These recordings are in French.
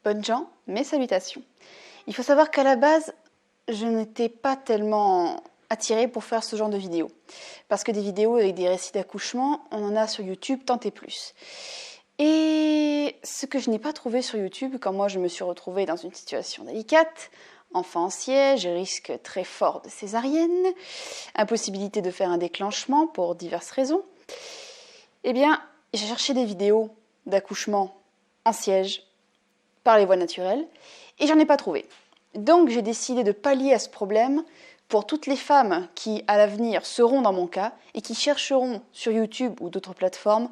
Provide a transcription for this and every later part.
Bonnes gens, mes salutations. Il faut savoir qu'à la base, je n'étais pas tellement attirée pour faire ce genre de vidéos. Parce que des vidéos avec des récits d'accouchement, on en a sur YouTube tant et plus. Et ce que je n'ai pas trouvé sur YouTube, quand moi je me suis retrouvée dans une situation délicate, enfant en siège, risque très fort de césarienne, impossibilité de faire un déclenchement pour diverses raisons, eh bien, j'ai cherché des vidéos d'accouchement en siège, par les voies naturelles, et j'en ai pas trouvé. Donc j'ai décidé de pallier à ce problème pour toutes les femmes qui, à l'avenir, seront dans mon cas et qui chercheront sur YouTube ou d'autres plateformes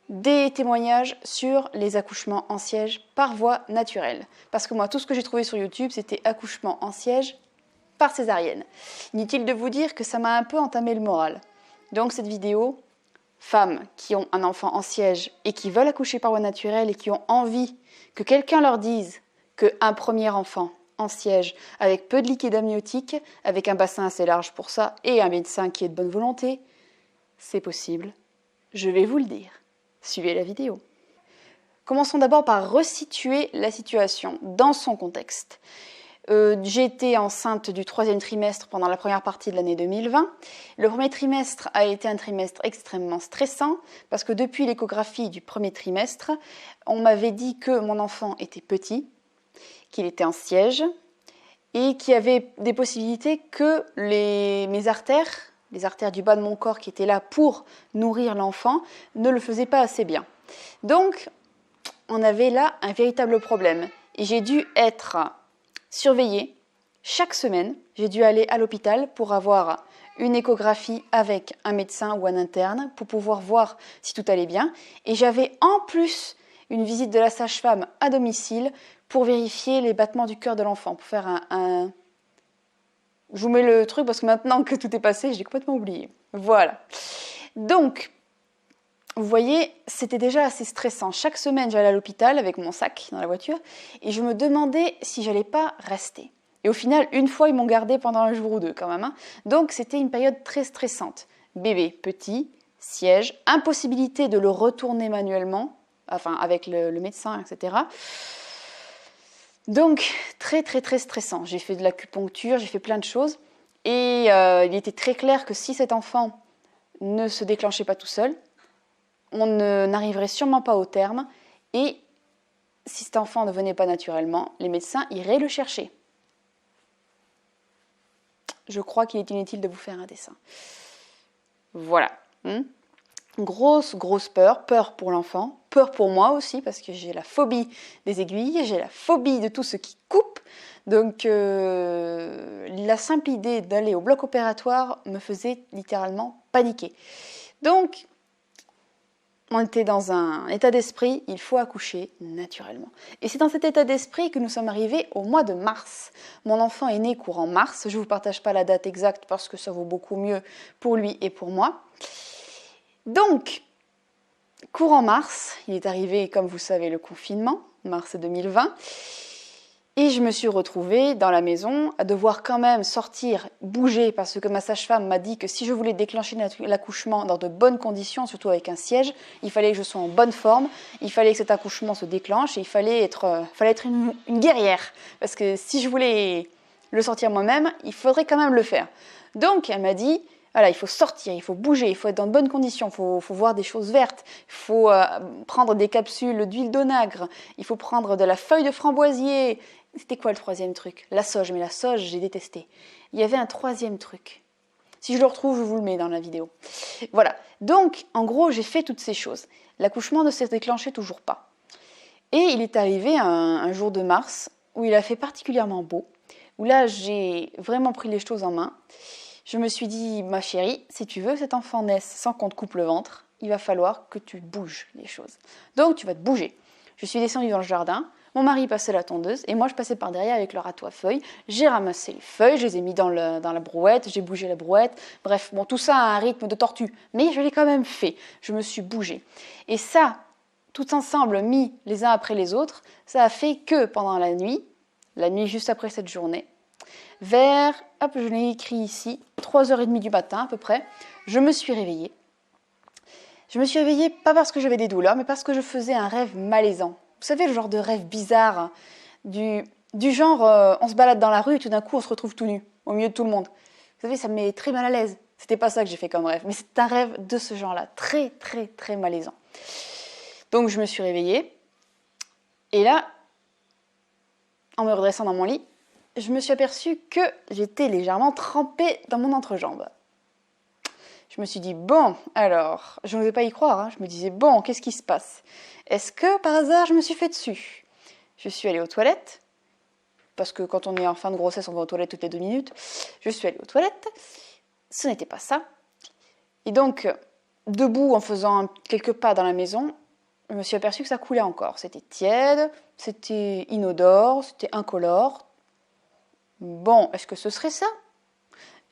des témoignages sur les accouchements en siège par voie naturelle. Parce que moi, tout ce que j'ai trouvé sur YouTube, c'était accouchement en siège par césarienne. Inutile de vous dire que ça m'a un peu entamé le moral. Donc cette vidéo, femmes qui ont un enfant en siège et qui veulent accoucher par voie naturelle et qui ont envie que quelqu'un leur dise qu'un premier enfant en siège, avec peu de liquide amniotique, avec un bassin assez large pour ça, et un médecin qui est de bonne volonté, c'est possible. Je vais vous le dire. Suivez la vidéo. Commençons d'abord par resituer la situation dans son contexte. J'ai été enceinte du 3e trimestre pendant la première partie de l'année 2020. Le premier trimestre a été un trimestre extrêmement stressant parce que depuis l'échographie du premier trimestre, on m'avait dit que mon enfant était petit, qu'il était en siège et qu'il y avait des possibilités que mes artères, les artères du bas de mon corps qui étaient là pour nourrir l'enfant, ne le faisaient pas assez bien. Donc, on avait là un véritable problème et j'ai dû être surveillée chaque semaine. J'ai dû aller à l'hôpital pour avoir une échographie avec un médecin ou un interne pour pouvoir voir si tout allait bien. Et j'avais en plus une visite de la sage-femme à domicile pour vérifier les battements du cœur de l'enfant, pour faire un... Je vous mets le truc parce que maintenant que tout est passé, j'ai complètement oublié. Voilà. Donc, vous voyez, c'était déjà assez stressant. Chaque semaine, j'allais à l'hôpital avec mon sac dans la voiture et je me demandais si j'allais pas rester. Et au final, une fois, ils m'ont gardée pendant un jour ou deux quand même. Hein. Donc, c'était une période très stressante. Bébé petit, siège, impossibilité de le retourner manuellement, enfin avec le médecin, etc. Donc, très très très stressant. J'ai fait de l'acupuncture, j'ai fait plein de choses. Et il était très clair que si cet enfant ne se déclenchait pas tout seul, on n'arriverait sûrement pas au terme. Et si cet enfant ne venait pas naturellement, les médecins iraient le chercher. Je crois qu'il est inutile de vous faire un dessin. Voilà. Grosse peur pour l'enfant, peur pour moi aussi, parce que j'ai la phobie des aiguilles, j'ai la phobie de tout ce qui coupe. Donc, la simple idée d'aller au bloc opératoire me faisait littéralement paniquer. Donc, on était dans un état d'esprit, il faut accoucher naturellement. Et c'est dans cet état d'esprit que nous sommes arrivés au mois de mars. Mon enfant est né courant mars, je ne vous partage pas la date exacte parce que ça vaut beaucoup mieux pour lui et pour moi. Donc, courant mars, il est arrivé, comme vous savez, le confinement, mars 2020, et je me suis retrouvée dans la maison à devoir quand même sortir, bouger, parce que ma sage-femme m'a dit que si je voulais déclencher l'accouchement dans de bonnes conditions, surtout avec un siège, il fallait que je sois en bonne forme, il fallait que cet accouchement se déclenche, et il fallait être une guerrière, parce que si je voulais le sortir moi-même, il faudrait quand même le faire. Donc, elle m'a dit... Voilà, il faut sortir, il faut bouger, il faut être dans de bonnes conditions, il faut voir des choses vertes, il faut prendre des capsules d'huile d'onagre, il faut prendre de la feuille de framboisier. C'était quoi le 3e truc? La sauge, mais la sauge, j'ai détesté. Il y avait un 3e truc. Si je le retrouve, je vous le mets dans la vidéo. Voilà, donc en gros, j'ai fait toutes ces choses. L'accouchement ne s'est déclenché toujours pas. Et il est arrivé un jour de mars où il a fait particulièrement beau, où là, j'ai vraiment pris les choses en main. Je me suis dit, ma chérie, si tu veux que cet enfant naisse sans qu'on te coupe le ventre, il va falloir que tu bouges les choses. Donc, tu vas te bouger. Je suis descendue dans le jardin, mon mari passait la tondeuse et moi, je passais par derrière avec le râteau à feuilles. J'ai ramassé les feuilles, je les ai mis dans la brouette, j'ai bougé la brouette. Bref, bon, tout ça à un rythme de tortue, mais je l'ai quand même fait. Je me suis bougée. Et ça, tout ensemble, mis les uns après les autres, ça a fait que pendant la nuit juste après cette journée, vers, hop, je l'ai écrit ici, 3h30 du matin à peu près, je me suis réveillée. Je me suis réveillée pas parce que j'avais des douleurs, mais parce que je faisais un rêve malaisant. Vous savez, le genre de rêve bizarre, du genre, on se balade dans la rue et tout d'un coup, on se retrouve tout nu, au milieu de tout le monde. Vous savez, ça me met très mal à l'aise. C'était pas ça que j'ai fait comme rêve, mais c'est un rêve de ce genre-là, très, très, très malaisant. Donc, je me suis réveillée, et là, en me redressant dans mon lit, je me suis aperçue que j'étais légèrement trempée dans mon entrejambe. Je me suis dit, bon, alors, je n'osais pas y croire, hein. Je me disais, bon, qu'est-ce qui se passe? Est-ce que, par hasard, je me suis fait dessus? Je suis allée aux toilettes, parce que quand on est en fin de grossesse, on va aux toilettes toutes les 2 minutes. Je suis allée aux toilettes, ce n'était pas ça. Et donc, debout, en faisant quelques pas dans la maison, je me suis aperçue que ça coulait encore. C'était tiède, c'était inodore, c'était incolore. Bon, est-ce que ce serait ça?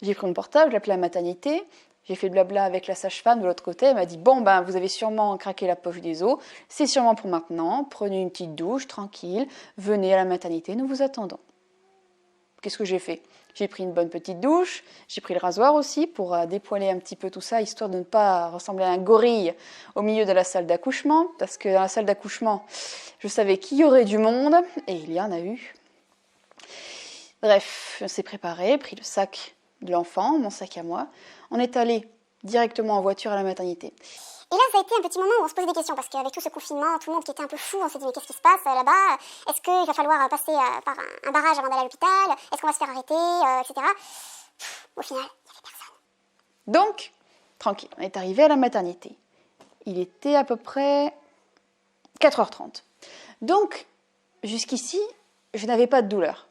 J'ai pris mon portable, j'ai appelé la maternité, j'ai fait le blabla avec la sage-femme de l'autre côté. Elle m'a dit, bon, ben, vous avez sûrement craqué la poche des os, c'est sûrement pour maintenant, prenez une petite douche, tranquille, venez à la maternité, nous vous attendons. Qu'est-ce que j'ai fait? J'ai pris une bonne petite douche, j'ai pris le rasoir aussi pour dépoiler un petit peu tout ça, histoire de ne pas ressembler à un gorille au milieu de la salle d'accouchement, parce que dans la salle d'accouchement, je savais qu'il y aurait du monde, et il y en a eu. Bref, on s'est préparé, pris le sac de l'enfant, mon sac à moi. On est allé directement en voiture à la maternité. Et là, ça a été un petit moment où on se posait des questions, parce qu'avec tout ce confinement, tout le monde qui était un peu fou, on s'est dit, mais qu'est-ce qui se passe là-bas? Est-ce qu'il va falloir passer par un barrage avant d'aller à l'hôpital? Est-ce qu'on va se faire arrêter, etc. Au final, il n'y avait personne. Donc, tranquille, on est arrivé à la maternité. Il était à peu près 4h30. Donc, jusqu'ici, je n'avais pas de douleur.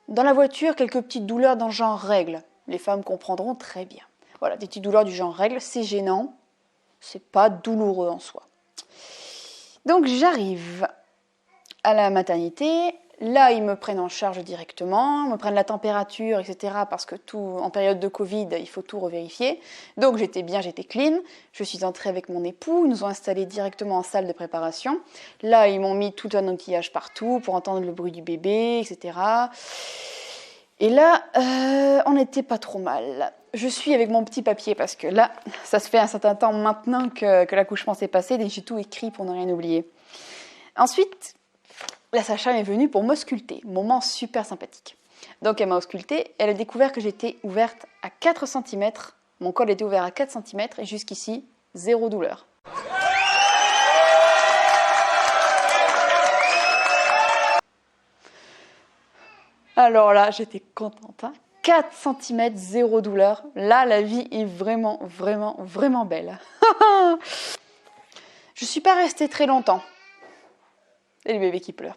Dans la voiture, quelques petites douleurs dans le genre règle. Les femmes comprendront très bien. Voilà, des petites douleurs du genre règle, c'est gênant, c'est pas douloureux en soi. Donc j'arrive à la maternité, là ils me prennent en charge directement, me prennent la température, etc. Parce que en période de Covid, il faut tout revérifier. Donc j'étais bien, j'étais clean, je suis entrée avec mon époux, ils nous ont installés directement en salle de préparation. Là ils m'ont mis tout un outillage partout pour entendre le bruit du bébé, etc. Et là, on n'était pas trop mal. Je suis avec mon petit papier parce que là, ça se fait un certain temps maintenant que l'accouchement s'est passé, et j'ai tout écrit pour ne rien oublier. Ensuite, la sage-femme est venue pour m'ausculter, moment super sympathique. Donc elle m'a auscultée, elle a découvert que j'étais ouverte à 4 cm, mon col était ouvert à 4 cm et jusqu'ici, zéro douleur. Alors là, j'étais contente. 4 cm, zéro douleur. Là, la vie est vraiment, vraiment, vraiment belle. Je ne suis pas restée très longtemps. Et les bébés qui pleurent.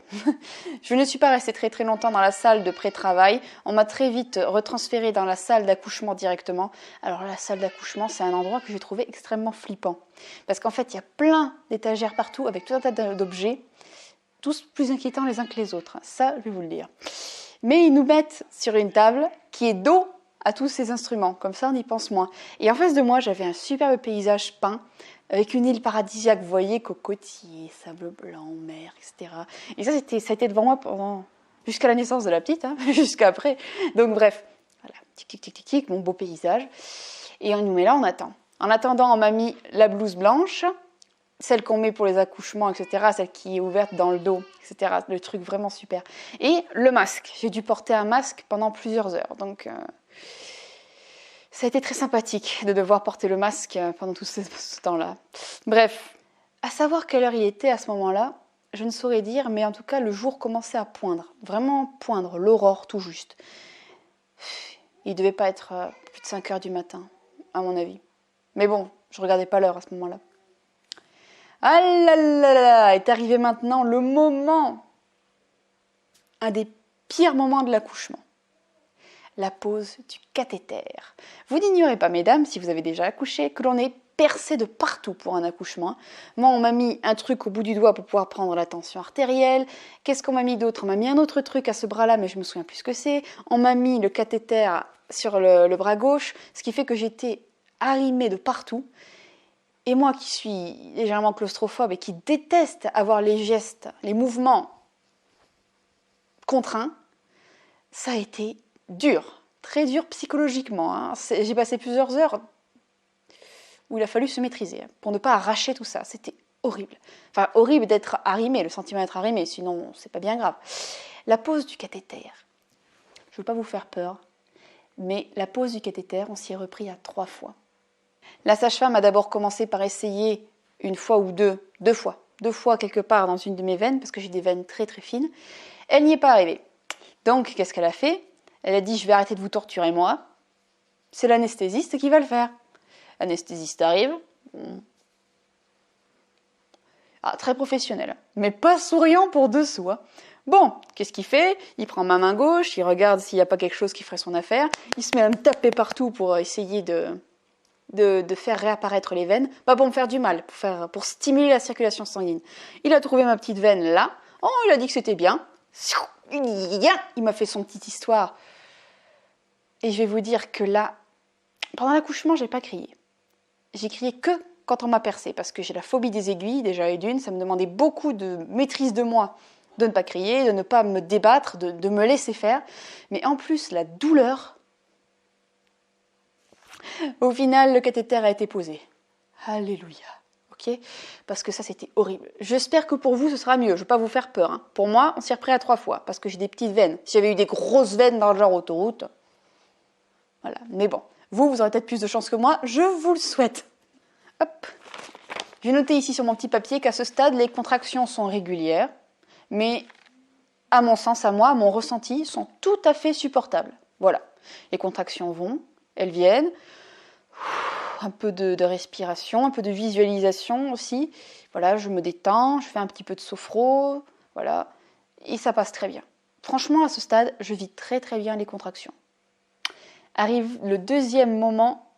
Je ne suis pas restée très très longtemps dans la salle de pré-travail. On m'a très vite retransférée dans la salle d'accouchement directement. Alors la salle d'accouchement, c'est un endroit que j'ai trouvé extrêmement flippant. Parce qu'en fait, il y a plein d'étagères partout avec tout un tas d'objets, tous plus inquiétants les uns que les autres. Ça, je vais vous le dire. Mais ils nous mettent sur une table qui est dos à tous ces instruments. Comme ça, on y pense moins. Et en face de moi, j'avais un superbe paysage peint avec une île paradisiaque, vous voyez, cocotiers, sable blanc, mer, etc. Et ça a été devant moi jusqu'à la naissance de la petite, hein, jusqu'après. Donc bref, voilà, tic, tic, tic, tic, tic, mon beau paysage. Et on nous met là, on attend. En attendant, on m'a mis la blouse blanche, celle qu'on met pour les accouchements, etc., celle qui est ouverte dans le dos, etc., le truc vraiment super. Et le masque, j'ai dû porter un masque pendant plusieurs heures, donc ça a été très sympathique de devoir porter le masque pendant tout ce temps-là. Bref, à savoir quelle heure il était à ce moment-là, je ne saurais dire, mais en tout cas, le jour commençait à poindre, vraiment poindre, l'aurore tout juste. Il ne devait pas être plus de 5 heures du matin, à mon avis. Mais bon, je ne regardais pas l'heure à ce moment-là. Ah là là là, est arrivé maintenant le moment, un des pires moments de l'accouchement. La pose du cathéter. Vous n'ignorez pas, mesdames, si vous avez déjà accouché, que l'on est percé de partout pour un accouchement. Moi, on m'a mis un truc au bout du doigt pour pouvoir prendre la tension artérielle. Qu'est-ce qu'on m'a mis d'autre? On m'a mis un autre truc à ce bras-là, mais je me souviens plus ce que c'est. On m'a mis le cathéter sur le bras gauche, ce qui fait que j'étais arrimée de partout. Et moi qui suis légèrement claustrophobe et qui déteste avoir les gestes, les mouvements contraints, ça a été dur, très dur psychologiquement. Hein. J'ai passé plusieurs heures où il a fallu se maîtriser pour ne pas arracher tout ça. C'était horrible. Enfin, horrible d'être arrimé, le sentiment d'être arrimé, sinon c'est pas bien grave. La pose du cathéter. Je ne veux pas vous faire peur, mais la pose du cathéter, on s'y est repris à 3 fois. La sage-femme a d'abord commencé par essayer une fois ou deux fois quelque part dans une de mes veines, parce que j'ai des veines très très fines. Elle n'y est pas arrivée. Donc, qu'est-ce qu'elle a fait? Elle a dit, je vais arrêter de vous torturer moi. C'est l'anesthésiste qui va le faire. L'anesthésiste arrive. Ah, très professionnel, mais pas souriant pour dessous. Hein. Bon, qu'est-ce qu'il fait? Il prend ma main gauche, il regarde s'il n'y a pas quelque chose qui ferait son affaire. Il se met à me taper partout pour essayer de faire réapparaître les veines. Pas pour me faire du mal, pour stimuler la circulation sanguine. Il a trouvé ma petite veine là. Oh, il a dit que c'était bien. Il m'a fait son petite histoire. Et je vais vous dire que là, pendant l'accouchement, j'ai pas crié. J'ai crié que quand on m'a percé, parce que j'ai la phobie des aiguilles, déjà et d'une, ça me demandait beaucoup de maîtrise de moi, de ne pas crier, de ne pas me débattre, de me laisser faire. Mais en plus, la douleur, au final, le cathéter a été posé. Alléluia. Ok ? Parce que ça, c'était horrible. J'espère que pour vous, ce sera mieux. Je ne vais pas vous faire peur. Hein. Pour moi, on s'y est repris à 3 fois, parce que j'ai des petites veines. Si j'avais eu des grosses veines dans le genre autoroute, voilà. Mais bon, vous aurez peut-être plus de chance que moi. Je vous le souhaite. Hop. J'ai noté ici sur mon petit papier qu'à ce stade, les contractions sont régulières, mais à mon sens, à moi, à mon ressenti, sont tout à fait supportables. Voilà. Les contractions vont, elles viennent. Un peu de respiration, un peu de visualisation aussi. Voilà, je me détends, je fais un petit peu de sophro, voilà, et ça passe très bien. Franchement, à ce stade, je vis très très bien les contractions. Arrive le deuxième moment,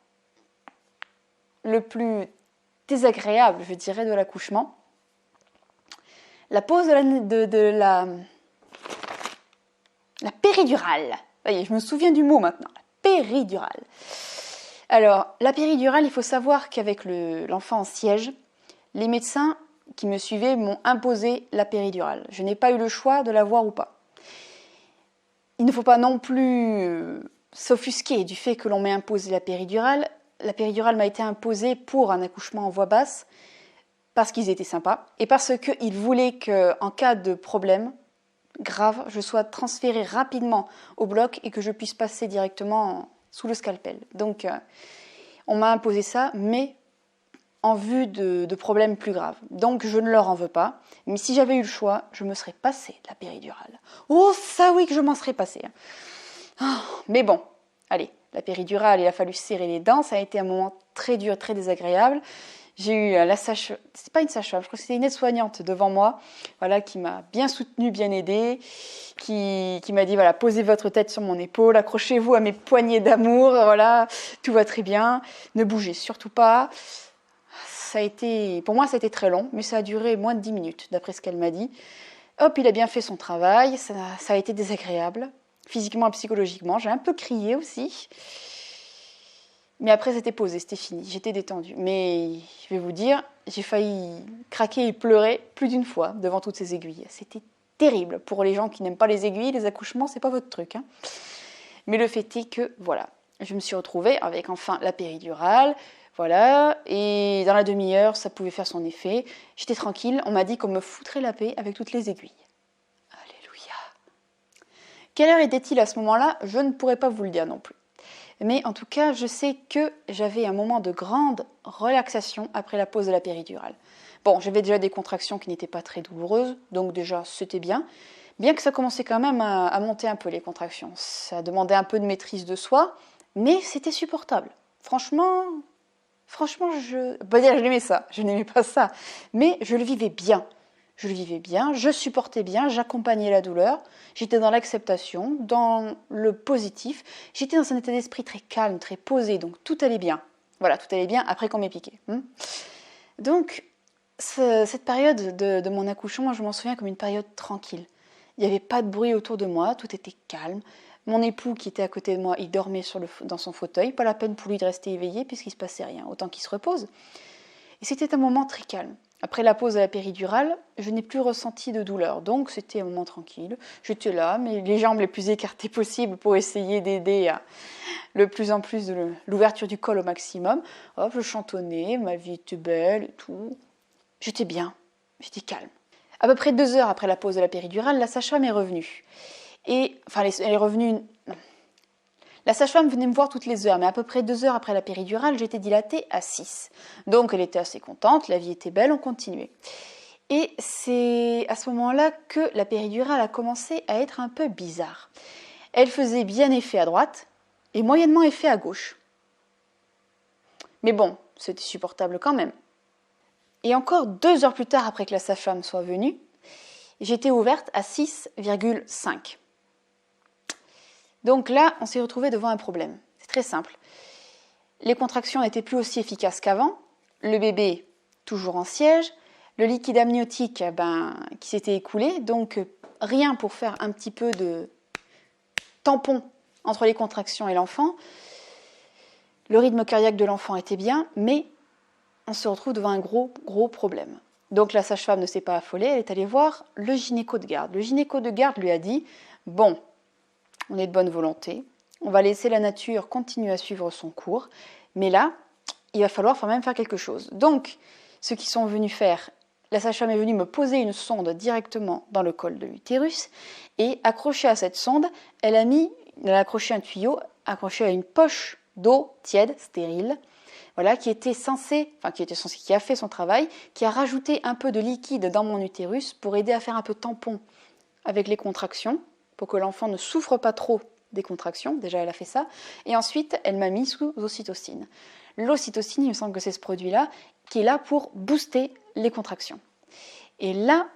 le plus désagréable, je dirais, de l'accouchement. La pose de la péridurale. Ça y est, je me souviens du mot maintenant, la péridurale. Alors, la péridurale, il faut savoir qu'avec l'enfant en siège, les médecins qui me suivaient m'ont imposé la péridurale. Je n'ai pas eu le choix de l'avoir ou pas. Il ne faut pas non plus s'offusquer du fait que l'on m'ait imposé la péridurale. La péridurale m'a été imposée pour un accouchement en voix basse, parce qu'ils étaient sympas, et parce qu'ils voulaient qu'en cas de problème grave, je sois transférée rapidement au bloc et que je puisse passer directement sous le scalpel. Donc, on m'a imposé ça, mais en vue de problèmes plus graves. Donc, je ne leur en veux pas. Mais si j'avais eu le choix, je me serais passée la péridurale. Oh, ça oui que je m'en serais passée. Oh, mais bon, allez, la péridurale, il a fallu serrer les dents. Ça a été un moment très dur, très désagréable. J'ai eu la sage-femme, c'est pas une sage-femme, je crois que c'était une aide-soignante devant moi, voilà, qui m'a bien soutenue, bien aidée, qui m'a dit, voilà, posez votre tête sur mon épaule, accrochez-vous à mes poignées d'amour, voilà, tout va très bien, ne bougez surtout pas. Pour moi, ça a été très long, mais ça a duré moins de 10 minutes, d'après ce qu'elle m'a dit. Hop, il a bien fait son travail, ça a été désagréable, physiquement et psychologiquement, j'ai un peu crié aussi. Mais après, c'était posé, c'était fini, j'étais détendue. Mais je vais vous dire, j'ai failli craquer et pleurer plus d'une fois devant toutes ces aiguilles. C'était terrible. Pour les gens qui n'aiment pas les aiguilles, les accouchements, c'est pas votre truc. Hein. Mais le fait est que, voilà, je me suis retrouvée avec enfin la péridurale, voilà, et dans la demi-heure, ça pouvait faire son effet. J'étais tranquille, on m'a dit qu'on me foutrait la paix avec toutes les aiguilles. Alléluia. Quelle heure était-il à ce moment-là? Je ne pourrais pas vous le dire non plus. Mais en tout cas, je sais que j'avais un moment de grande relaxation après la pose de la péridurale. Bon, j'avais déjà des contractions qui n'étaient pas très douloureuses, donc déjà, c'était bien. Bien que ça commençait quand même à monter un peu, les contractions. Ça demandait un peu de maîtrise de soi, mais c'était supportable. Franchement, je n'aimais ça, je n'aimais pas ça, mais je le vivais bien. Je le vivais bien, je supportais bien, j'accompagnais la douleur, j'étais dans l'acceptation, dans le positif, j'étais dans un état d'esprit très calme, très posé, donc tout allait bien. Voilà, tout allait bien après qu'on m'ait piqué. Donc, cette période de mon accouchement, je m'en souviens comme une période tranquille. Il n'y avait pas de bruit autour de moi, tout était calme. Mon époux qui était à côté de moi, il dormait dans son fauteuil, pas la peine pour lui de rester éveillé puisqu'il ne se passait rien, autant qu'il se repose. Et c'était un moment très calme. Après la pose de la péridurale, je n'ai plus ressenti de douleur, donc c'était un moment tranquille. J'étais là, mais les jambes les plus écartées possibles pour essayer d'aider à le plus en plus de l'ouverture du col au maximum. Hop, je chantonnais, ma vie était belle et tout. J'étais bien, j'étais calme. À peu près 2 heures après la pause de la péridurale, la sage-femme est revenue. Elle est revenue... Non. La sage-femme venait me voir toutes les heures, mais à peu près 2 heures après la péridurale, j'étais dilatée à 6. Donc elle était assez contente, la vie était belle, on continuait. Et c'est à ce moment-là que la péridurale a commencé à être un peu bizarre. Elle faisait bien effet à droite et moyennement effet à gauche. Mais bon, c'était supportable quand même. Et encore 2 heures plus tard, après que la sage-femme soit venue, j'étais ouverte à 6,5. Donc là, on s'est retrouvé devant un problème. C'est très simple. Les contractions n'étaient plus aussi efficaces qu'avant. Le bébé, toujours en siège. Le liquide amniotique, qui s'était écoulé. Donc, rien pour faire un petit peu de tampon entre les contractions et l'enfant. Le rythme cardiaque de l'enfant était bien, mais on se retrouve devant un gros problème. Donc, la sage-femme ne s'est pas affolée. Elle est allée voir le gynéco de garde. Le gynéco de garde lui a dit « Bon, on est de bonne volonté. On va laisser la nature continuer à suivre son cours. Mais là, il va falloir quand même faire quelque chose. » Donc, ceux qui sont venus faire, la sage-femme est venue me poser une sonde directement dans le col de l'utérus. Et accrochée à cette sonde, elle a accroché un tuyau, accroché à une poche d'eau tiède, stérile, voilà, qui a fait son travail, qui a rajouté un peu de liquide dans mon utérus pour aider à faire un peu tampon avec les contractions, pour que l'enfant ne souffre pas trop des contractions. Déjà, elle a fait ça. Et ensuite, elle m'a mis sous ocytocine. L'ocytocine, il me semble que c'est ce produit-là, qui est là pour booster les contractions. Et là,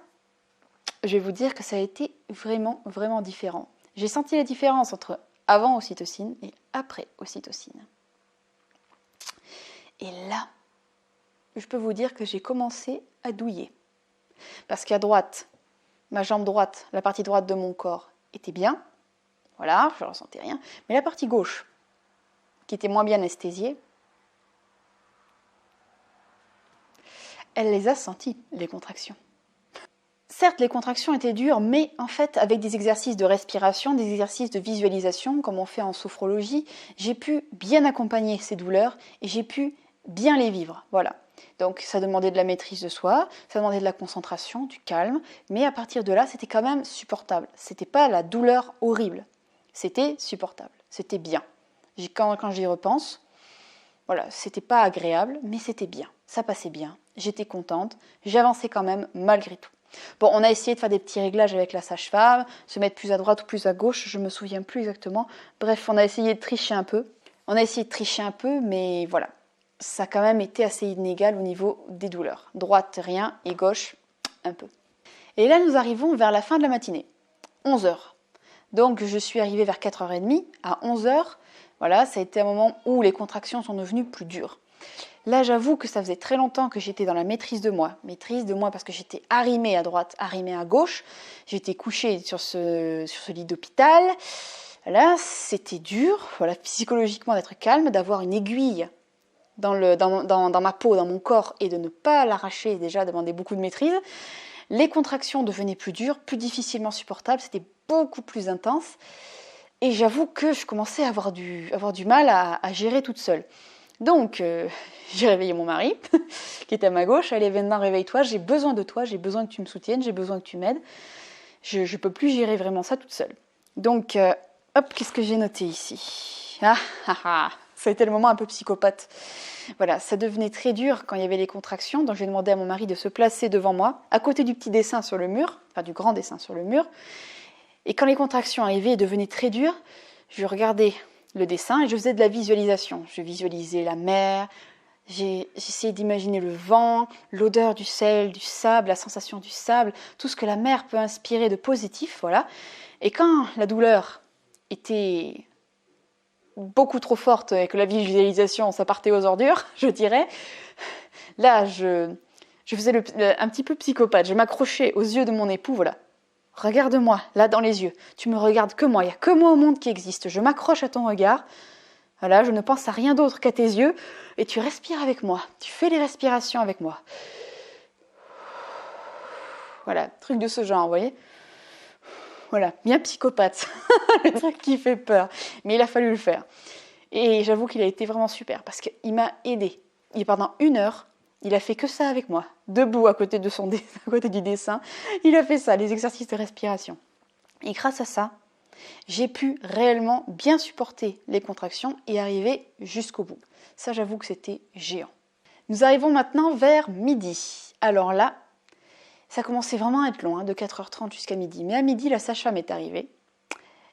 je vais vous dire que ça a été vraiment différent. J'ai senti la différence entre avant ocytocine et après ocytocine. Et là, je peux vous dire que j'ai commencé à douiller. Parce qu'à droite, ma jambe droite, la partie droite de mon corps, était bien, voilà, je ne ressentais rien, mais la partie gauche, qui était moins bien anesthésiée, elle les a senties, les contractions. Certes, les contractions étaient dures, mais en fait, avec des exercices de respiration, des exercices de visualisation, comme on fait en sophrologie, j'ai pu bien accompagner ces douleurs et j'ai pu bien les vivre, voilà. Donc ça demandait de la maîtrise de soi, ça demandait de la concentration, du calme, mais à partir de là, c'était quand même supportable. C'était pas la douleur horrible, c'était supportable, c'était bien. Quand j'y repense, voilà, c'était pas agréable, mais c'était bien, ça passait bien, j'étais contente, j'avançais quand même malgré tout. Bon, on a essayé de faire des petits réglages avec la sage-femme, se mettre plus à droite ou plus à gauche, je me souviens plus exactement. Bref, on a essayé de tricher un peu. Mais voilà. Ça a quand même été assez inégal au niveau des douleurs. Droite, rien, et gauche, un peu. Et là, nous arrivons vers la fin de la matinée, 11h. Donc, je suis arrivée vers 4h30. À 11h, voilà, ça a été un moment où les contractions sont devenues plus dures. Là, j'avoue que ça faisait très longtemps que j'étais dans la maîtrise de moi parce que j'étais arrimée à droite, arrimée à gauche. J'étais couchée sur ce lit d'hôpital. Là, c'était dur, voilà, psychologiquement d'être calme, d'avoir une aiguille dans ma peau, dans mon corps, et de ne pas l'arracher, déjà demandait beaucoup de maîtrise. Les contractions devenaient plus dures, plus difficilement supportables, c'était beaucoup plus intense. Et j'avoue que je commençais à avoir du mal à gérer toute seule. Donc, j'ai réveillé mon mari, qui était à ma gauche. Allez, maintenant, réveille-toi, j'ai besoin de toi, j'ai besoin que tu me soutiennes, j'ai besoin que tu m'aides. Je ne peux plus gérer vraiment ça toute seule. Donc, hop, qu'est-ce que j'ai noté ici ? Ça a été le moment un peu psychopathe. Voilà, ça devenait très dur quand il y avait les contractions. Donc, j'ai demandé à mon mari de se placer devant moi, à côté du petit dessin sur le mur, enfin du grand dessin sur le mur. Et quand les contractions arrivaient et devenaient très dures, je regardais le dessin et je faisais de la visualisation. Je visualisais la mer, j'essayais d'imaginer le vent, l'odeur du sel, du sable, la sensation du sable, tout ce que la mer peut inspirer de positif, voilà. Et quand la douleur était beaucoup trop forte et que la visualisation, ça partait aux ordures, je dirais, là, je faisais un petit peu psychopathe. Je m'accrochais aux yeux de mon époux, voilà. Regarde-moi, là, dans les yeux. Tu me regardes que moi. Il n'y a que moi au monde qui existe. Je m'accroche à ton regard. Voilà, je ne pense à rien d'autre qu'à tes yeux. Et tu respires avec moi. Tu fais les respirations avec moi. Voilà, truc de ce genre, vous voyez ? Voilà, bien psychopathe. Le truc qui fait peur. Mais il a fallu le faire. Et j'avoue qu'il a été vraiment super parce qu'il m'a aidée. Et pendant 1 heure, Il a fait que ça avec moi, debout à côté à côté du dessin. Il a fait ça, les exercices de respiration. Et grâce à ça, j'ai pu réellement bien supporter les contractions et arriver jusqu'au bout. Ça, j'avoue que c'était géant. Nous arrivons maintenant vers midi. Alors là, ça commençait vraiment à être long, de 4h30 jusqu'à midi. Mais à midi, la sage-femme est arrivée.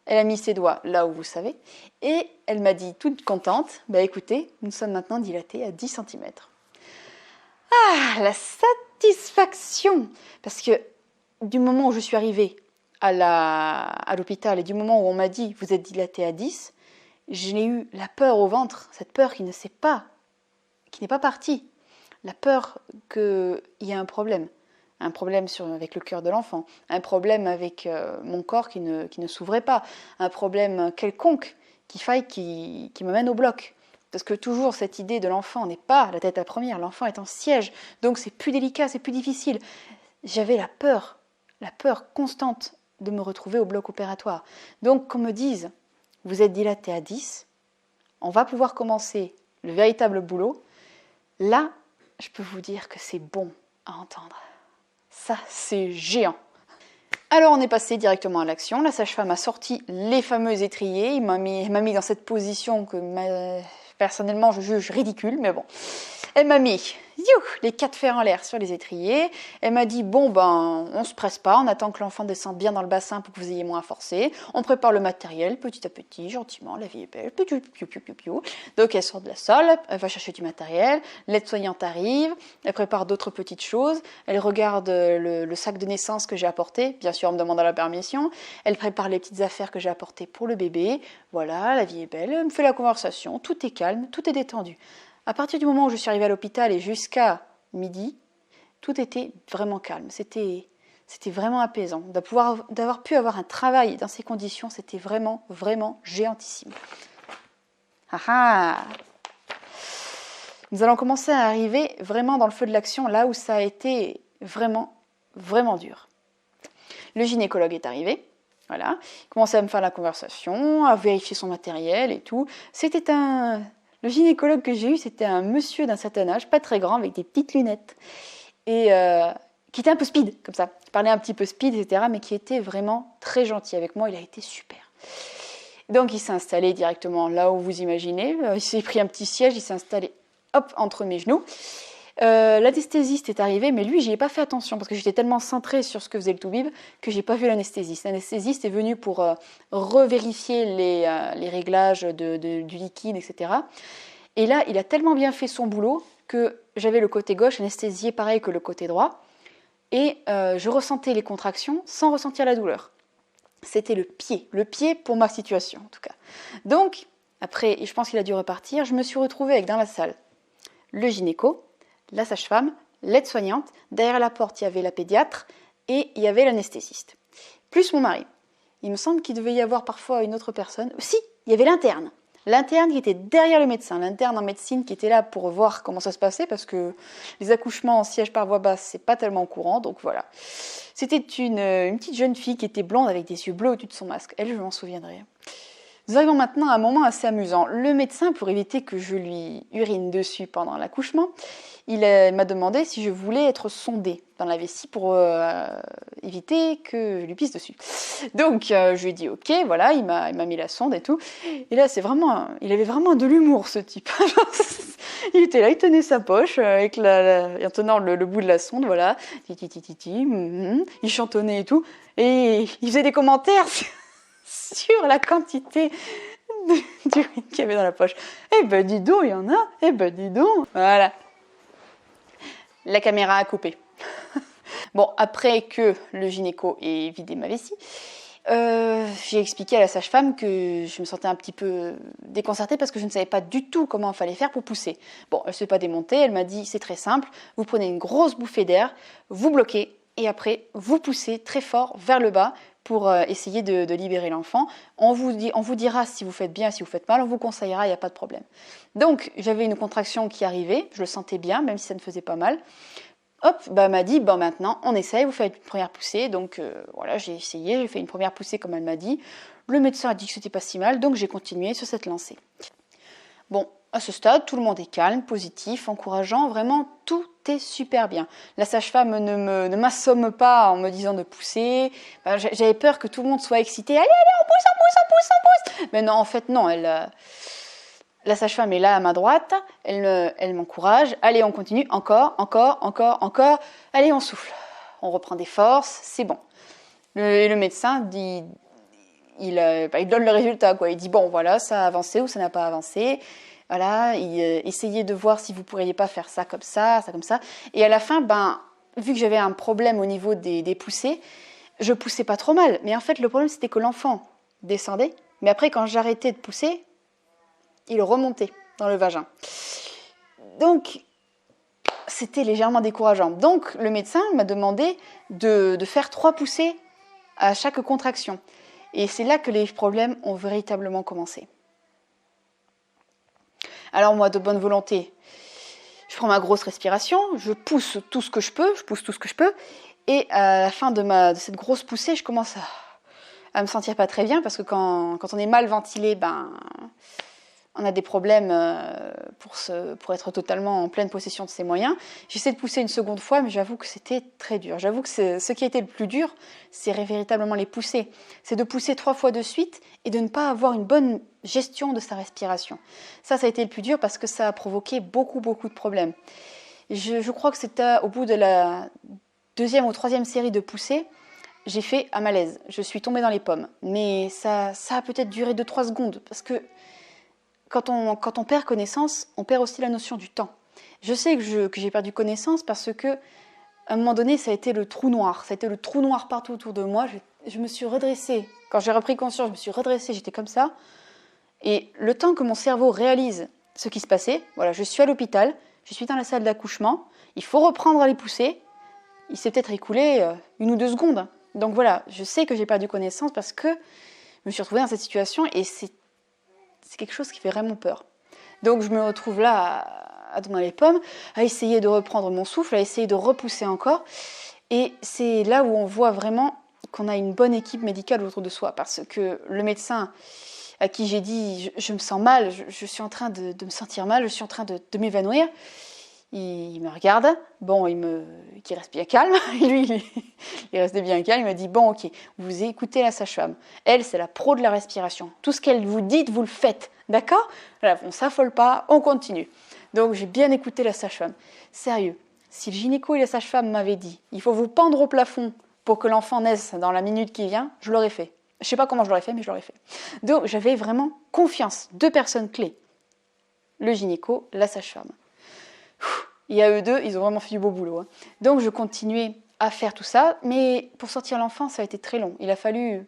Elle a mis ses doigts là où vous savez. Et elle m'a dit, toute contente, écoutez, nous sommes maintenant dilatés à 10 cm. Ah, la satisfaction! Parce que du moment où je suis arrivée à l'hôpital et du moment où on m'a dit, vous êtes dilaté à 10, j'ai eu la peur au ventre, cette peur qui n'est pas partie. La peur qu'il y ait un problème avec le cœur de l'enfant, un problème avec mon corps qui ne s'ouvrait pas, un problème quelconque qui me mène au bloc. Parce que toujours cette idée de l'enfant n'est pas la tête à première, l'enfant est en siège, donc c'est plus délicat, c'est plus difficile. J'avais la peur constante de me retrouver au bloc opératoire. Donc qu'on me dise, vous êtes dilaté à 10, on va pouvoir commencer le véritable boulot, là, je peux vous dire que c'est bon à entendre. Ça, c'est géant. Alors, on est passé directement à l'action. La sage-femme a sorti les fameux étriers. Elle m'a mis dans cette position que personnellement, je juge ridicule, mais bon. Elle m'a mis les 4 fers en l'air sur les étriers. Elle m'a dit, on se presse pas, on attend que l'enfant descende bien dans le bassin pour que vous ayez moins à forcer. On prépare le matériel petit à petit, gentiment, la vie est belle. Donc elle sort de la salle, elle va chercher du matériel, l'aide-soignante arrive, elle prépare d'autres petites choses, elle regarde le sac de naissance que j'ai apporté, bien sûr en me demandant la permission, elle prépare les petites affaires que j'ai apportées pour le bébé, voilà, la vie est belle, elle me fait la conversation, tout est calme, tout est détendu. À partir du moment où je suis arrivée à l'hôpital et jusqu'à midi, tout était vraiment calme. C'était vraiment apaisant. D'avoir pu avoir un travail dans ces conditions, c'était vraiment, vraiment géantissime. Nous allons commencer à arriver vraiment dans le feu de l'action, là où ça a été vraiment, vraiment dur. Le gynécologue est arrivé. Voilà. Il commençait à me faire la conversation, à vérifier son matériel et tout. Le gynécologue que j'ai eu, c'était un monsieur d'un certain âge, pas très grand, avec des petites lunettes, et qui était un peu speed, comme ça. Il parlait un petit peu speed, etc., mais qui était vraiment très gentil avec moi. Il a été super. Donc, il s'est installé directement là où vous imaginez. Il s'est pris un petit siège, il s'est installé, entre mes genoux. L'anesthésiste est arrivé, mais lui, j'y ai pas fait attention parce que j'étais tellement centrée sur ce que faisait le toubib que j'ai pas vu l'anesthésiste. L'anesthésiste est venu pour revérifier les réglages du liquide, etc. Et là, il a tellement bien fait son boulot que j'avais le côté gauche anesthésié pareil que le côté droit et je ressentais les contractions sans ressentir la douleur. C'était le pied pour ma situation en tout cas. Donc, après, je pense qu'il a dû repartir, je me suis retrouvée avec dans la salle le gynéco, la sage-femme, l'aide-soignante, derrière la porte il y avait la pédiatre et il y avait l'anesthésiste, plus mon mari. Il me semble qu'il devait y avoir parfois une autre personne. Si, il y avait l'interne qui était derrière le médecin, l'interne en médecine qui était là pour voir comment ça se passait parce que les accouchements en siège par voie basse, c'est pas tellement courant, donc voilà. C'était une petite jeune fille qui était blonde avec des yeux bleus au-dessus de son masque. Elle, je m'en souviendrai. Nous arrivons maintenant à un moment assez amusant. Le médecin, pour éviter que je lui urine dessus pendant l'accouchement, il m'a demandé si je voulais être sondée dans la vessie pour éviter que je lui pisse dessus. Donc, je lui ai dit ok, voilà, il m'a mis la sonde et tout. Et là, il avait vraiment de l'humour, ce type. Il était là, il tenait sa poche en tenant le bout de la sonde, voilà. Il chantonnait et tout. Et il faisait des commentaires sur la quantité d'urine qu'il y avait dans la poche. Eh ben dis donc, il y en a. Eh ben dis donc. Voilà. La caméra a coupé. Bon, après que le gynéco ait vidé ma vessie, j'ai expliqué à la sage-femme que je me sentais un petit peu déconcertée parce que je ne savais pas du tout comment il fallait faire pour pousser. Bon, elle ne s'est pas démontée, elle m'a dit c'est très simple, vous prenez une grosse bouffée d'air, vous bloquez et après vous poussez très fort vers le bas pour essayer de libérer l'enfant. On vous dira si vous faites bien, si vous faites mal, on vous conseillera, il n'y a pas de problème. Donc j'avais une contraction qui arrivait, je le sentais bien, même si ça ne faisait pas mal. Hop, elle m'a dit, maintenant on essaye, vous faites une première poussée. Donc voilà, j'ai essayé, j'ai fait une première poussée comme elle m'a dit. Le médecin a dit que c'était pas si mal, donc j'ai continué sur cette lancée. Bon, À ce stade, tout le monde est calme, positif, encourageant, vraiment tout est super bien. La sage-femme ne m'assomme pas en me disant de pousser. J'avais peur que tout le monde soit excité. Allez, on pousse, on pousse, on pousse, on pousse. Mais non, en fait, non. La sage-femme est là à ma droite. Elle m'encourage. Allez, on continue. Encore, encore, encore, encore. Allez, on souffle. On reprend des forces. C'est bon. Le médecin dit, il donne le résultat, quoi. Il dit bon, voilà, ça a avancé ou ça n'a pas avancé. Voilà, essayez de voir si vous ne pourriez pas faire ça comme ça comme ça. Et à la fin, vu que j'avais un problème au niveau des poussées, je poussais pas trop mal. Mais en fait, le problème, c'était que l'enfant descendait. Mais après, quand j'arrêtais de pousser, il remontait dans le vagin. Donc, c'était légèrement décourageant. Donc, le médecin m'a demandé de faire 3 poussées à chaque contraction. Et c'est là que les problèmes ont véritablement commencé. Alors moi, de bonne volonté, je prends ma grosse respiration, je pousse tout ce que je peux, et à la fin de cette grosse poussée, je commence à me sentir pas très bien, parce que quand on est mal ventilé, on a des problèmes pour être totalement en pleine possession de ses moyens. J'essaie de pousser une seconde fois, mais j'avoue que c'était très dur. J'avoue que ce qui a été le plus dur, c'est véritablement les poussées. C'est de pousser 3 fois de suite et de ne pas avoir une bonne gestion de sa respiration. Ça a été le plus dur parce que ça a provoqué beaucoup, beaucoup de problèmes. Je crois que c'était au bout de la 2e ou 3e série de poussées, j'ai fait un malaise. Je suis tombée dans les pommes. Mais ça a peut-être duré 2-3 secondes parce que quand on perd connaissance, on perd aussi la notion du temps. Je sais que j'ai perdu connaissance parce que, à un moment donné, ça a été le trou noir. Ça a été le trou noir partout autour de moi. Je me suis redressée. Quand j'ai repris conscience, je me suis redressée, j'étais comme ça. Et le temps que mon cerveau réalise ce qui se passait, voilà, je suis à l'hôpital, je suis dans la salle d'accouchement, il faut reprendre à les pousser. Il s'est peut-être écoulé 1 ou 2 secondes. Donc voilà, je sais que j'ai perdu connaissance parce que je me suis retrouvée dans cette situation et c'est quelque chose qui fait vraiment peur. Donc je me retrouve là à donner les pommes, à essayer de reprendre mon souffle, à essayer de repousser encore. Et c'est là où on voit vraiment qu'on a une bonne équipe médicale autour de soi. Parce que le médecin à qui j'ai dit je me sens mal, je suis en train de me sentir mal, je suis en train de m'évanouir, il me regarde, qui reste bien calme, lui il restait bien calme, il m'a dit bon ok, vous écoutez la sage-femme, elle c'est la pro de la respiration, tout ce qu'elle vous dit, vous le faites, d'accord? Voilà, on s'affole pas, on continue. Donc j'ai bien écouté la sage-femme. Sérieux, si le gynéco et la sage-femme m'avaient dit il faut vous pendre au plafond pour que l'enfant naisse dans la minute qui vient, je l'aurais fait. Je ne sais pas comment je l'aurais fait, mais je l'aurais fait. Donc j'avais vraiment confiance, 2 personnes clés, le gynéco, la sage-femme. Et à eux 2, ils ont vraiment fait du beau boulot. Donc je continuais à faire tout ça, mais pour sortir l'enfant, ça a été très long. Il a fallu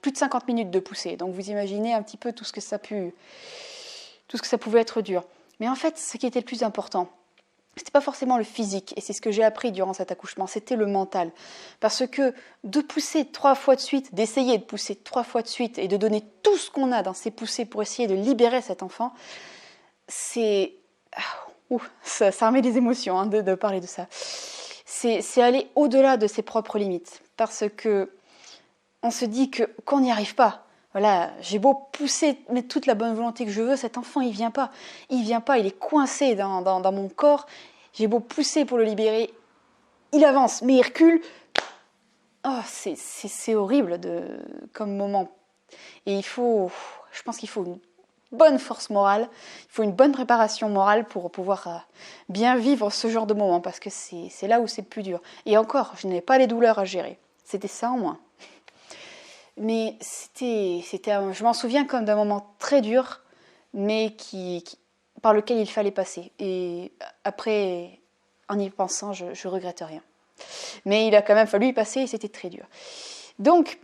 plus de 50 minutes de poussée. Donc vous imaginez un petit peu tout ce que ça pouvait être dur. Mais en fait, ce qui était le plus important, c'était pas forcément le physique, et c'est ce que j'ai appris durant cet accouchement, c'était le mental. Parce que de pousser 3 fois de suite, d'essayer de pousser 3 fois de suite, et de donner tout ce qu'on a dans ces poussées pour essayer de libérer cet enfant, ça remet des émotions de parler de ça. C'est aller au-delà de ses propres limites, parce que on se dit qu'on n'y arrive pas. Voilà, j'ai beau pousser, mettre toute la bonne volonté que je veux, cet enfant il vient pas, il est coincé dans mon corps. J'ai beau pousser pour le libérer, il avance, mais il recule. Oh, c'est horrible comme moment. Et je pense qu'il faut une bonne force morale, il faut une bonne préparation morale pour pouvoir bien vivre ce genre de moment, parce que c'est là où c'est le plus dur. Et encore, je n'avais pas les douleurs à gérer, c'était ça en moins. Mais je m'en souviens comme d'un moment très dur, mais par lequel il fallait passer. Et après, en y pensant, je regrette rien. Mais il a quand même fallu y passer et c'était très dur. Donc,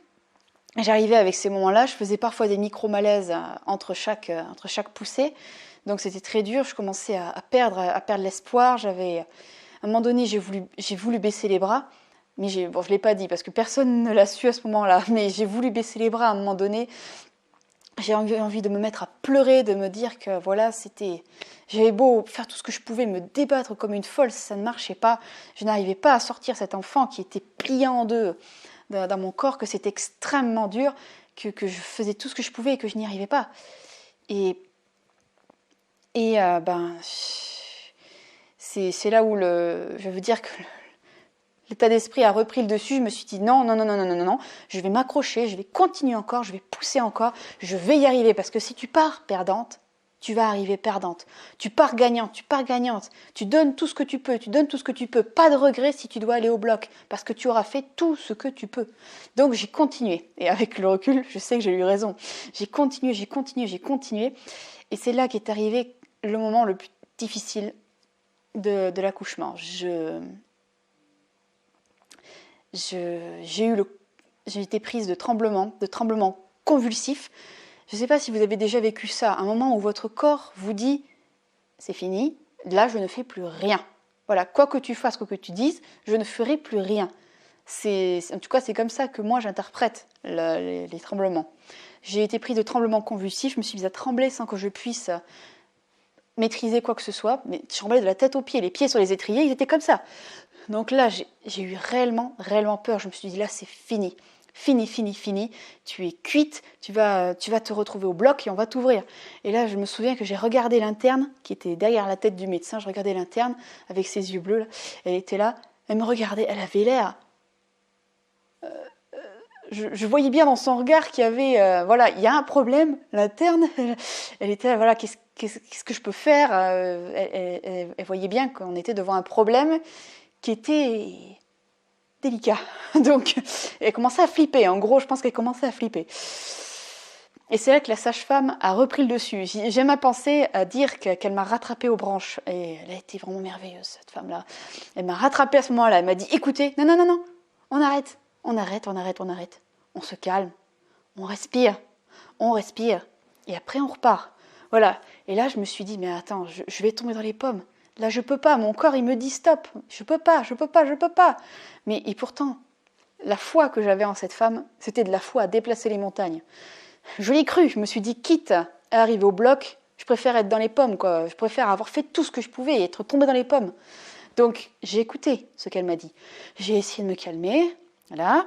j'arrivais avec ces moments-là, je faisais parfois des micro-malaises entre chaque poussée. Donc c'était très dur, je commençais à perdre l'espoir. À un moment donné, j'ai voulu baisser les bras. Mais je ne l'ai pas dit parce que personne ne l'a su à ce moment-là. Mais j'ai voulu baisser les bras à un moment donné. J'ai envie de me mettre à pleurer, de me dire que voilà, j'avais beau faire tout ce que je pouvais, me débattre comme une folle, ça ne marchait pas. Je n'arrivais pas à sortir cet enfant qui était plié en deux dans mon corps, que c'était extrêmement dur, que je faisais tout ce que je pouvais et que je n'y arrivais pas. Et Et c'est là où je veux dire que l'état d'esprit a repris le dessus. Je me suis dit non, je vais m'accrocher, je vais continuer encore, je vais pousser encore, je vais y arriver. Parce que si tu pars perdante, tu vas arriver perdante. Tu pars gagnante, tu donnes tout ce que tu peux, pas de regret si tu dois aller au bloc, parce que tu auras fait tout ce que tu peux. Donc j'ai continué, et avec le recul, je sais que j'ai eu raison. J'ai continué, et c'est là qu'est arrivé le moment le plus difficile de l'accouchement. J'ai été prise de tremblements convulsifs. Je ne sais pas si vous avez déjà vécu ça, un moment où votre corps vous dit « c'est fini, là je ne fais plus rien ». Voilà, quoi que tu fasses, quoi que tu dises, je ne ferai plus rien. En tout cas, c'est comme ça que moi j'interprète les tremblements. J'ai été prise de tremblements convulsifs, je me suis mise à trembler sans que je puisse maîtriser quoi que ce soit, mais je tremblais de la tête aux pieds, les pieds sur les étriers, ils étaient comme ça. Donc là, j'ai eu réellement peur. Je me suis dit là, c'est fini. Fini. Tu es cuite, tu vas te retrouver au bloc et on va t'ouvrir. Et là, je me souviens que j'ai regardé l'interne qui était derrière la tête du médecin. Je regardais l'interne avec ses yeux bleus. Là. Elle était là, elle me regardait, elle avait l'air. Je voyais bien dans son regard qu'il y avait, voilà, il y a un problème. L'interne, elle était là, voilà, qu'est-ce que je peux faire elle voyait bien qu'on était devant un problème qui était délicat. Donc, elle commençait à flipper. En gros, je pense qu'elle commençait à flipper. Et c'est là que la sage-femme a repris le dessus. J'aime à penser à dire qu'elle m'a rattrapée aux branches. Et elle a été vraiment merveilleuse, cette femme-là. Elle m'a rattrapée à ce moment-là. Elle m'a dit, écoutez, non, on arrête. On arrête. On se calme. On respire. Et après, on repart. Voilà. Et là, je me suis dit, mais attends, je vais tomber dans les pommes. Là, je peux pas. Mon corps, il me dit stop. Je peux pas. Mais et pourtant, la foi que j'avais en cette femme, c'était de la foi à déplacer les montagnes. Je l'ai cru. Je me suis dit, quitte à arriver au bloc, je préfère être dans les pommes, quoi. Je préfère avoir fait tout ce que je pouvais et être tombée dans les pommes. Donc, j'ai écouté ce qu'elle m'a dit. J'ai essayé de me calmer. Voilà.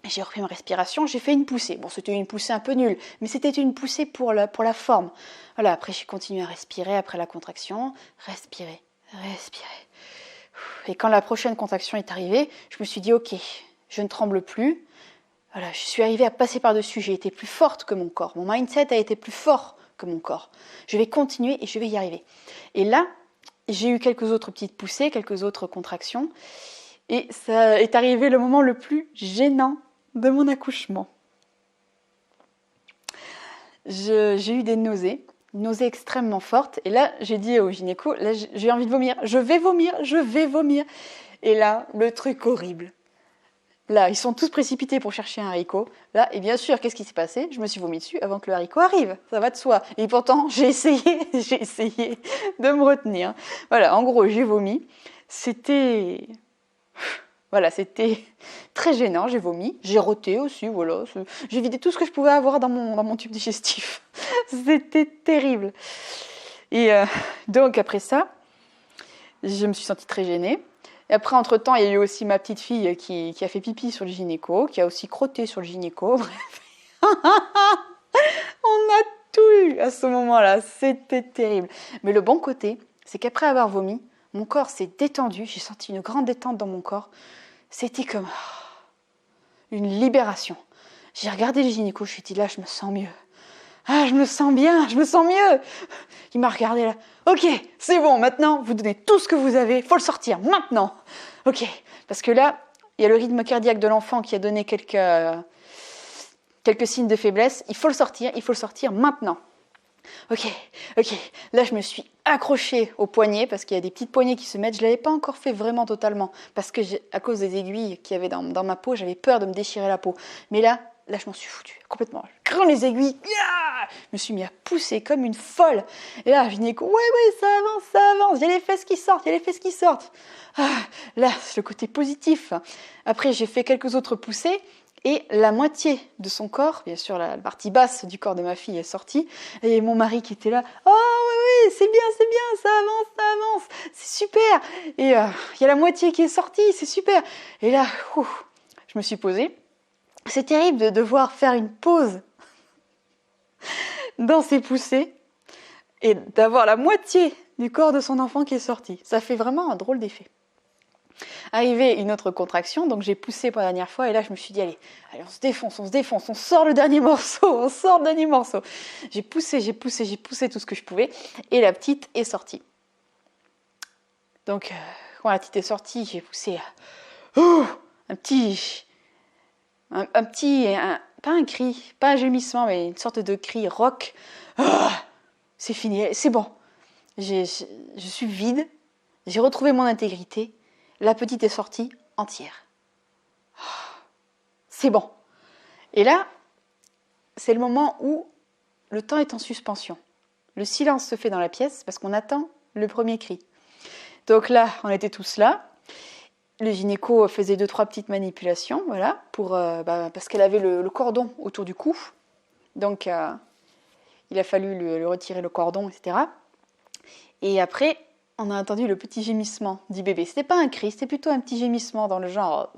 J'ai repris ma respiration, j'ai fait une poussée. Bon, c'était une poussée un peu nulle, mais c'était une poussée pour la forme. Voilà, après j'ai continué à respirer après la contraction. Respirer. Et quand la prochaine contraction est arrivée, je me suis dit, ok, je ne tremble plus. Voilà, je suis arrivée à passer par-dessus. J'ai été plus forte que mon corps. Mon mindset a été plus fort que mon corps. Je vais continuer et je vais y arriver. Et là, j'ai eu quelques autres petites poussées, quelques autres contractions. Et ça est arrivé le moment le plus gênant de mon accouchement. J'ai eu des nausées extrêmement fortes. Et là, j'ai dit au gynéco, là, j'ai envie de vomir. Je vais vomir. Et là, le truc horrible. Là, ils sont tous précipités pour chercher un haricot. Là, et bien sûr, qu'est-ce qui s'est passé? Je me suis vomi dessus avant que le haricot arrive. Ça va de soi. Et pourtant, j'ai essayé de me retenir. Voilà, en gros, j'ai vomi. C'était très gênant, j'ai vomi, j'ai roté aussi, voilà. J'ai vidé tout ce que je pouvais avoir dans mon tube digestif. C'était terrible. Et donc après ça, je me suis sentie très gênée. Et après, entre-temps, il y a eu aussi ma petite fille qui a fait pipi sur le gynéco, qui a aussi crotté sur le gynéco. Bref, on a tout eu à ce moment-là, c'était terrible. Mais le bon côté, c'est qu'après avoir vomi, mon corps s'est détendu, j'ai senti une grande détente dans mon corps. C'était comme une libération. J'ai regardé le gynéco, je me suis dit là, je me sens mieux. Ah, je me sens bien, je me sens mieux. Il m'a regardé là. Ok, c'est bon, maintenant, vous donnez tout ce que vous avez, faut le sortir, maintenant. Ok, parce que là, il y a le rythme cardiaque de l'enfant qui a donné quelques signes de faiblesse. Il faut le sortir maintenant. Ok. Là, je me suis accrochée au poignet parce qu'il y a des petites poignées qui se mettent. Je ne l'avais pas encore fait vraiment totalement parce que à cause des aiguilles qu'il y avait dans ma peau, j'avais peur de me déchirer la peau. Mais là, je m'en suis foutue complètement. Je prends les aiguilles. Je me suis mis à pousser comme une folle. Et là, gynéco, ouais, ça avance. Il y a les fesses qui sortent. Là, c'est le côté positif. Après, j'ai fait quelques autres poussées. Et la moitié de son corps, bien sûr la partie basse du corps de ma fille est sortie, et mon mari qui était là, oh oui, c'est bien, ça avance, c'est super. Et il y a la moitié qui est sortie, c'est super. Et là, je me suis posée. C'est terrible de devoir faire une pause dans ces poussées. et d'avoir la moitié du corps de son enfant qui est sorti. Ça fait vraiment un drôle d'effet. Arrivé une autre contraction, donc j'ai poussé pour la dernière fois et là je me suis dit allez on se défonce, on sort le dernier morceau, J'ai poussé tout ce que je pouvais et la petite est sortie. Donc quand la petite est sortie, j'ai poussé un petit, pas un cri, pas un gémissement, mais une sorte de cri rock. C'est fini, c'est bon. Je suis vide, j'ai retrouvé mon intégrité. La petite est sortie entière. C'est bon. Et là, c'est le moment où le temps est en suspension. Le silence se fait dans la pièce parce qu'on attend le premier cri. Donc là, on était tous là. Le gynéco faisait 2-3 petites manipulations, voilà, parce qu'elle avait le cordon autour du cou. Donc, il a fallu lui retirer le cordon, etc. Et après, on a entendu le petit gémissement du bébé. C'était pas un cri, c'était plutôt un petit gémissement dans le genre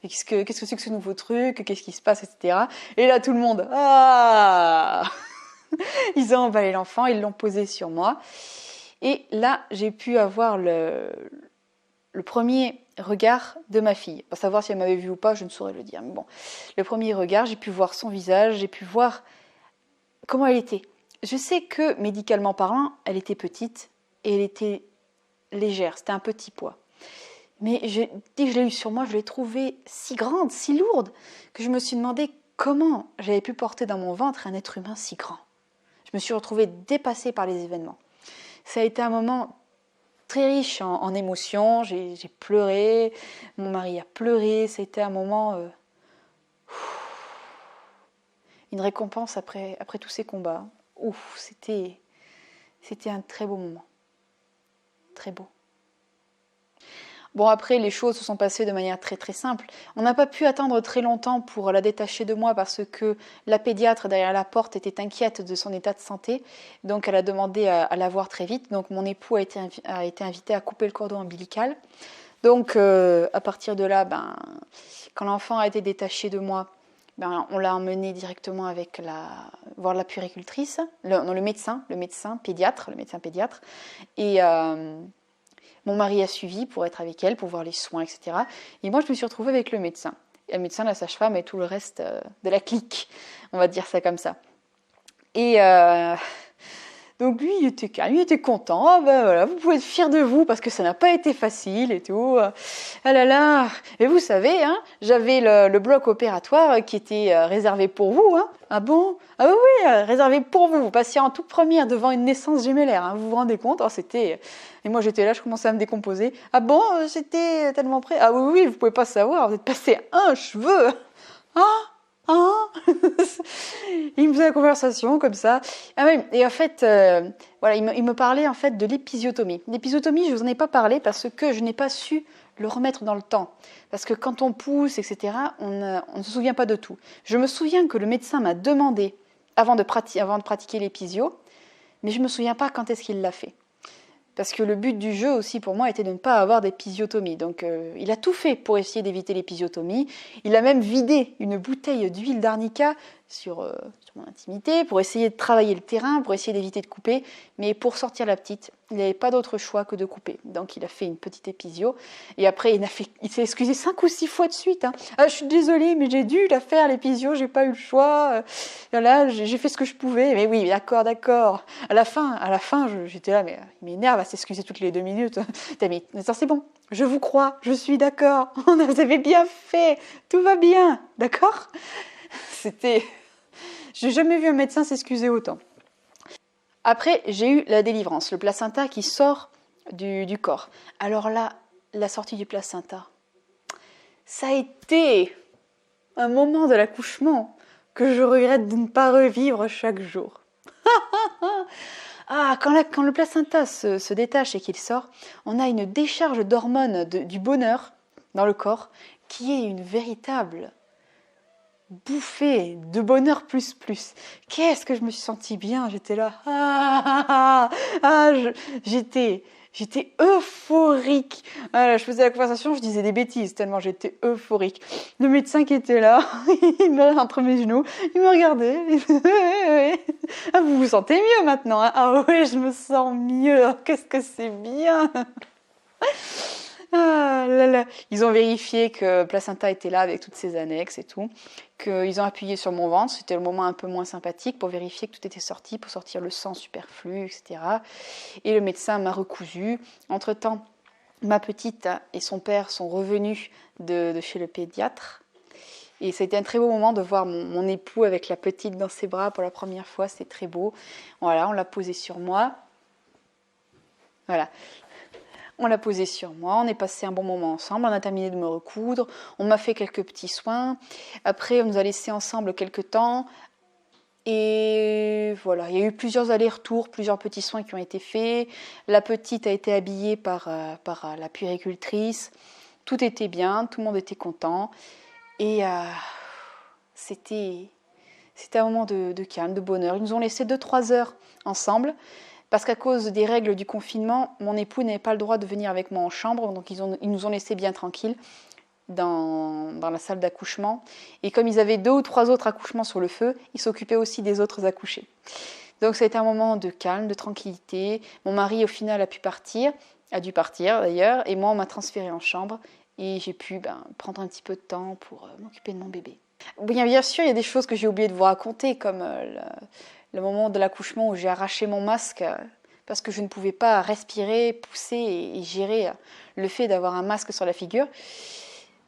qu'est-ce que c'est que ce nouveau truc, qu'est-ce qui se passe, etc. Et là, tout le monde ils ont emballé l'enfant, ils l'ont posé sur moi. Et là, j'ai pu avoir le premier regard de ma fille. Pour savoir si elle m'avait vu ou pas, je ne saurais le dire. Mais bon, le premier regard, j'ai pu voir son visage, j'ai pu voir comment elle était. Je sais que, médicalement parlant, elle était petite et elle était légère. C'était un petit poids. Mais dès que je l'ai eue sur moi, je l'ai trouvée si grande, si lourde, que je me suis demandé comment j'avais pu porter dans mon ventre un être humain si grand. Je me suis retrouvée dépassée par les événements. Ça a été un moment très riche en émotions. J'ai pleuré, mon mari a pleuré. Ça a été un moment... une récompense après tous ces combats. C'était un très beau moment. Très beau. Bon, après, les choses se sont passées de manière très très simple. On n'a pas pu attendre très longtemps pour la détacher de moi parce que la pédiatre derrière la porte était inquiète de son état de santé. Donc, elle a demandé à la voir très vite. Donc, mon époux a été invité à couper le cordon ombilical. Donc, à partir de là, quand l'enfant a été détaché de moi, on l'a emmené directement voir la puéricultrice, le médecin pédiatre. Et mon mari a suivi pour être avec elle, pour voir les soins, etc. Et moi, je me suis retrouvée avec le médecin. Et le médecin, la sage-femme et tout le reste de la clique. On va dire ça comme ça. Et donc lui, il était calme, il était content. Voilà, vous pouvez être fiers de vous parce que ça n'a pas été facile et tout. Ah là là. Et vous savez, j'avais le bloc opératoire qui était réservé pour vous. Ah bon? Ah oui, réservé pour vous. Vous passiez en toute première devant une naissance gémellaire. Vous vous rendez compte? Et moi j'étais là, je commençais à me décomposer. Ah bon? J'étais tellement près. Ah oui, vous pouvez pas savoir. Vous êtes passé un cheveu. Il me faisait la conversation comme ça. Ah oui, et en fait, il me parlait en fait de l'épisiotomie. L'épisiotomie, je vous en ai pas parlé parce que je n'ai pas su le remettre dans le temps. Parce que quand on pousse, etc., on ne se souvient pas de tout. Je me souviens que le médecin m'a demandé, avant de pratiquer l'épisio, mais je me souviens pas quand est-ce qu'il l'a fait. Parce que le but du jeu aussi pour moi était de ne pas avoir d'épisiotomie. Donc il a tout fait pour essayer d'éviter l'épisiotomie. Il a même vidé une bouteille d'huile d'arnica sur mon intimité pour essayer de travailler le terrain, pour essayer d'éviter de couper. Mais pour sortir la petite, il n'avait pas d'autre choix que de couper. Donc il a fait une petite épisio. Et après il s'est excusé 5 ou 6 fois de suite. Ah, je suis désolée, mais j'ai dû la faire l'épisio, j'ai pas eu le choix. Voilà, j'ai fait ce que je pouvais. Mais oui, d'accord. À la fin, j'étais là, mais il m'énerve à s'excuser toutes les 2 minutes. Mais c'est bon, je vous crois, je suis d'accord. Vous avez bien fait, tout va bien, d'accord? J'ai jamais vu un médecin s'excuser autant. Après, j'ai eu la délivrance, le placenta qui sort du corps. Alors là, la sortie du placenta, ça a été un moment de l'accouchement que je regrette de ne pas revivre chaque jour. Quand le placenta se détache et qu'il sort, on a une décharge d'hormones du bonheur dans le corps qui est une véritable bouffée de bonheur plus. Qu'est-ce que je me suis sentie bien, j'étais là. J'étais J'étais euphorique. Voilà, je faisais la conversation, je disais des bêtises tellement j'étais euphorique. Le médecin qui était là, il me entre mes genoux, il me regardait. Ah, vous vous sentez mieux maintenant, hein? Ah ouais, je me sens mieux. Qu'est-ce que c'est bien. Ah là là. Ils ont vérifié que placenta était là avec toutes ses annexes et tout, qu'ils ont appuyé sur mon ventre, c'était le moment un peu moins sympathique pour vérifier que tout était sorti, pour sortir le sang superflu, etc. Et le médecin m'a recousu. Entre-temps, ma petite et son père sont revenus de chez le pédiatre. Et ça a été un très beau moment de voir mon époux avec la petite dans ses bras pour la première fois, c'était très beau. Voilà, on l'a posé sur moi. Voilà. On l'a posé sur moi, on est passé un bon moment ensemble, on a terminé de me recoudre, on m'a fait quelques petits soins. Après, on nous a laissés ensemble quelques temps. Et voilà, il y a eu plusieurs allers-retours, plusieurs petits soins qui ont été faits. La petite a été habillée par la puéricultrice. Tout était bien, tout le monde était content. Et c'était un moment de calme, de bonheur. Ils nous ont laissé 2-3 heures ensemble. Parce qu'à cause des règles du confinement, mon époux n'avait pas le droit de venir avec moi en chambre, donc ils nous ont laissés bien tranquilles dans la salle d'accouchement. Et comme ils avaient 2 ou 3 autres accouchements sur le feu, ils s'occupaient aussi des autres accouchés. Donc ça a été un moment de calme, de tranquillité. Mon mari, au final, a dû partir d'ailleurs, et moi, on m'a transférée en chambre, et j'ai pu prendre un petit peu de temps pour m'occuper de mon bébé. Bien sûr, il y a des choses que j'ai oublié de vous raconter, comme le moment de l'accouchement où j'ai arraché mon masque parce que je ne pouvais pas respirer, pousser et gérer le fait d'avoir un masque sur la figure.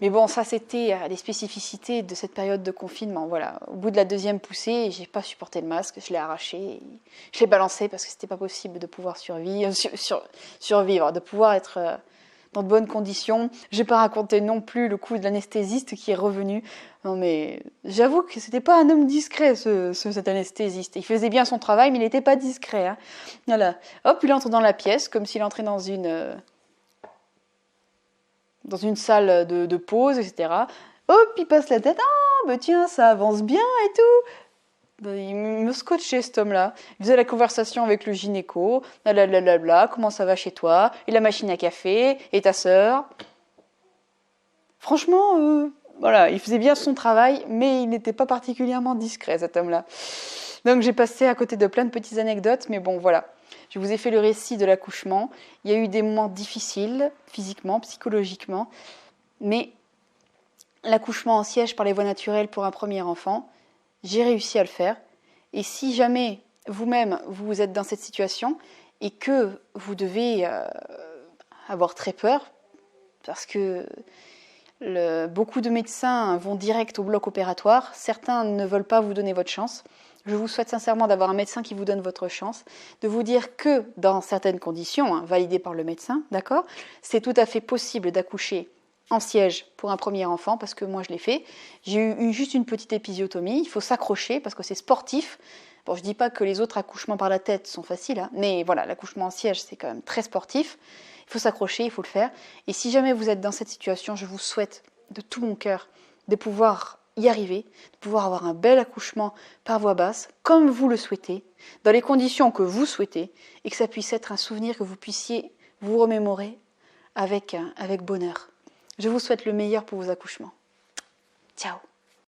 Mais bon, ça c'était les spécificités de cette période de confinement. Voilà, au bout de la 2e poussée, j'ai pas supporté le masque, je l'ai arraché, je l'ai balancé parce que c'était pas possible de pouvoir survivre, de pouvoir être dans de bonnes conditions. J'ai pas raconté non plus le coup de l'anesthésiste qui est revenu. Non mais j'avoue que c'était pas un homme discret cet anesthésiste. Il faisait bien son travail mais il n'était pas discret. Hein. Voilà. Hop, il entre dans la pièce comme s'il entrait dans une salle de pause, etc. Hop, il passe la tête. Ah, bah tiens, ça avance bien et tout. Il me scotchait cet homme-là. Il faisait la conversation avec le gynéco. Blablabla, comment ça va chez toi? Et la machine à café? Et ta sœur? Franchement, voilà, il faisait bien son travail, mais il n'était pas particulièrement discret, cet homme-là. Donc j'ai passé à côté de plein de petites anecdotes, mais bon, voilà. Je vous ai fait le récit de l'accouchement. Il y a eu des moments difficiles, physiquement, psychologiquement, mais l'accouchement en siège par les voies naturelles pour un premier enfant, j'ai réussi à le faire. Et si jamais vous-même, vous êtes dans cette situation et que vous devez avoir très peur, parce que beaucoup de médecins vont direct au bloc opératoire, certains ne veulent pas vous donner votre chance. Je vous souhaite sincèrement d'avoir un médecin qui vous donne votre chance, de vous dire que dans certaines conditions, validées par le médecin, d'accord, c'est tout à fait possible d'accoucher en siège pour un premier enfant, parce que moi je l'ai fait. J'ai eu juste une petite épisiotomie, il faut s'accrocher parce que c'est sportif. Bon, je ne dis pas que les autres accouchements par la tête sont faciles, hein, mais voilà, l'accouchement en siège c'est quand même très sportif. Il faut s'accrocher, il faut le faire. Et si jamais vous êtes dans cette situation, je vous souhaite de tout mon cœur de pouvoir y arriver, de pouvoir avoir un bel accouchement par voie basse, comme vous le souhaitez, dans les conditions que vous souhaitez, et que ça puisse être un souvenir que vous puissiez vous remémorer avec bonheur. Je vous souhaite le meilleur pour vos accouchements. Ciao.